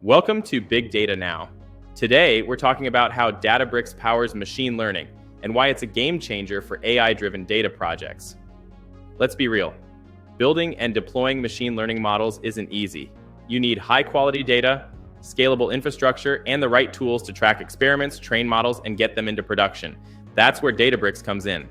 Welcome to Big Data Now. Today, we're talking about how Databricks powers machine learning and why it's a game changer for AI-driven data projects. Let's be real. Building and deploying machine learning models isn't easy. You need high-quality data, scalable infrastructure, and the right tools to track experiments, train models, and get them into production. That's where Databricks comes in.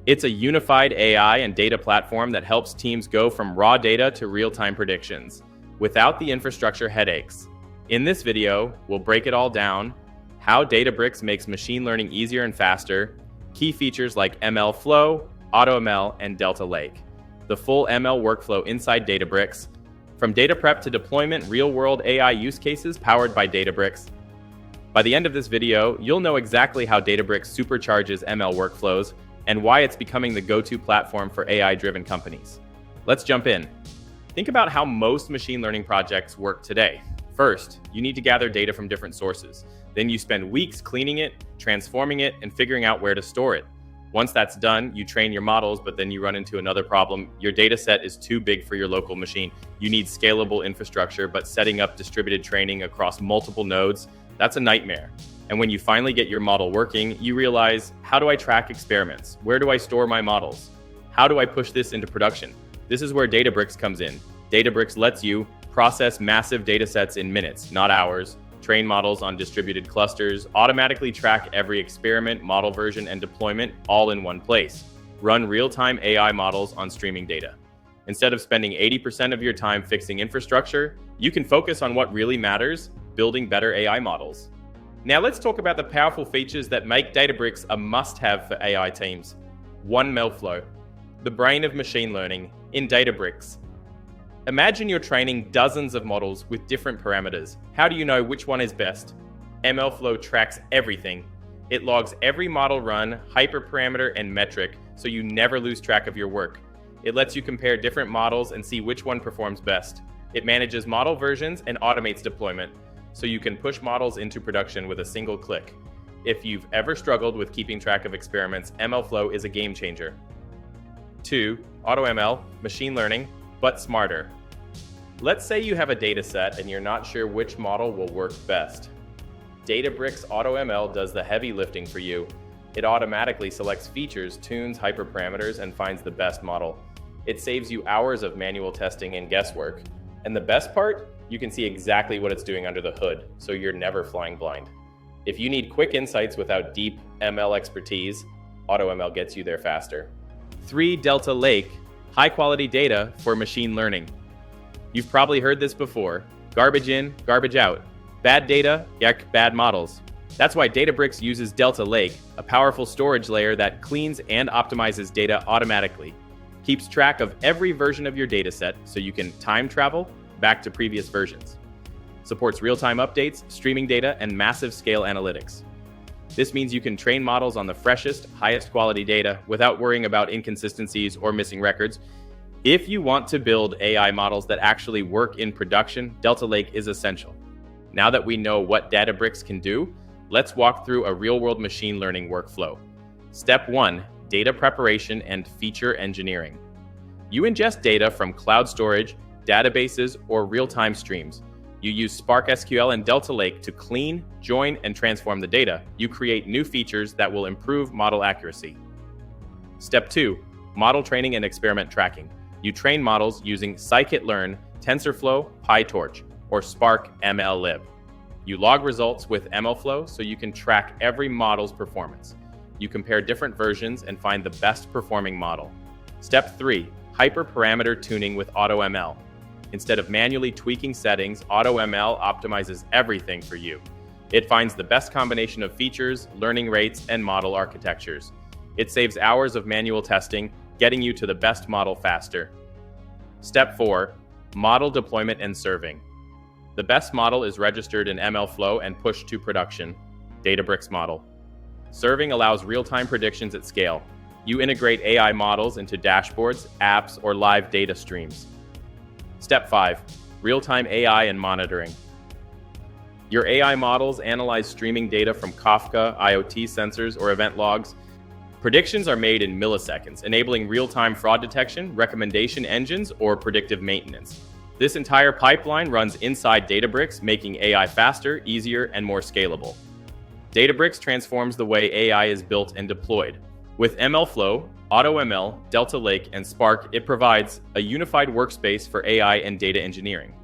It's a unified AI and data platform that helps teams go from raw data to real-time predictions, without the infrastructure headaches. In this video, we'll break it all down: how Databricks makes machine learning easier and faster, key features like MLflow, AutoML, and Delta Lake, the full ML workflow inside Databricks, from data prep to deployment, real-world AI use cases powered by Databricks. By the end of this video, you'll know exactly how Databricks supercharges ML workflows and why it's becoming the go-to platform for AI-driven companies. Let's jump in. Think about how most machine learning projects work today. First, you need to gather data from different sources. Then you spend weeks cleaning it, transforming it, and figuring out where to store it. Once that's done, you train your models, but then you run into another problem. Your data set is too big for your local machine. You need scalable infrastructure, but setting up distributed training across multiple nodes, that's a nightmare. And when you finally get your model working, you realize, how do I track experiments? Where do I store my models? How do I push this into production? This is where Databricks comes in. Databricks lets you process massive data sets in minutes, not hours, train models on distributed clusters, automatically track every experiment, model version, and deployment all in one place. Run real-time AI models on streaming data. Instead of spending 80% of your time fixing infrastructure, you can focus on what really matters: building better AI models. Now let's talk about the powerful features that make Databricks a must-have for AI teams. MLflow, the brain of machine learning in Databricks. Imagine you're training dozens of models with different parameters. How do you know which one is best? MLflow tracks everything. It logs every model run, hyperparameter, and metric, so you never lose track of your work. It lets you compare different models and see which one performs best. It manages model versions and automates deployment, so you can push models into production with a single click. If you've ever struggled with keeping track of experiments, MLflow is a game changer. 2. AutoML, machine learning, but smarter. Let's say you have a data set and you're not sure which model will work best. Databricks AutoML does the heavy lifting for you. It automatically selects features, tunes hyperparameters, and finds the best model. It saves you hours of manual testing and guesswork. And the best part? You can see exactly what it's doing under the hood, so you're never flying blind. If you need quick insights without deep ML expertise, AutoML gets you there faster. 3. Delta Lake, high-quality data for machine learning. You've probably heard this before: garbage in, garbage out. Bad data, bad models. That's why Databricks uses Delta Lake, a powerful storage layer that cleans and optimizes data automatically. Keeps track of every version of your dataset so you can time travel back to previous versions. Supports real-time updates, streaming data, and massive scale analytics. This means you can train models on the freshest, highest quality data without worrying about inconsistencies or missing records. If you want to build AI models that actually work in production, Delta Lake is essential. Now that we know what Databricks can do, let's walk through a real-world machine learning workflow. Step 1, data preparation and feature engineering. You ingest data from cloud storage, databases, or real-time streams. You use Spark SQL and Delta Lake to clean, join, and transform the data. You create new features that will improve model accuracy. Step 2, model training and experiment tracking. You train models using scikit-learn, TensorFlow, PyTorch, or Spark MLlib. You log results with MLflow so you can track every model's performance. You compare different versions and find the best performing model. Step 3, hyperparameter tuning with AutoML. Instead of manually tweaking settings, AutoML optimizes everything for you. It finds the best combination of features, learning rates, and model architectures. It saves hours of manual testing, getting you to the best model faster. Step 4, model deployment and serving. The best model is registered in MLflow and pushed to production. Databricks model. Serving allows real-time predictions at scale. You integrate AI models into dashboards, apps, or live data streams. Step 5, real-time AI and monitoring. Your AI models analyze streaming data from Kafka, IoT sensors, or event logs. Predictions are made in milliseconds, enabling real-time fraud detection, recommendation engines, or predictive maintenance. This entire pipeline runs inside Databricks, making AI faster, easier, and more scalable. Databricks transforms the way AI is built and deployed. With MLflow, AutoML, Delta Lake, and Spark, it provides a unified workspace for AI and data engineering.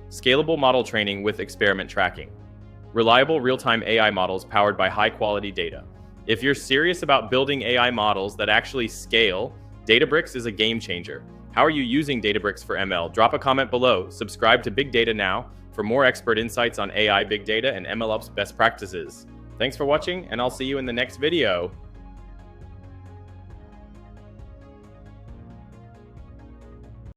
Scalable model training with experiment tracking. Reliable real-time AI models powered by high-quality data. If you're serious about building AI models that actually scale, Databricks is a game changer. How are you using Databricks for ML? Drop a comment below. Subscribe to Big Data Now for more expert insights on AI, big data, and MLOps best practices. Thanks for watching, and I'll see you in the next video.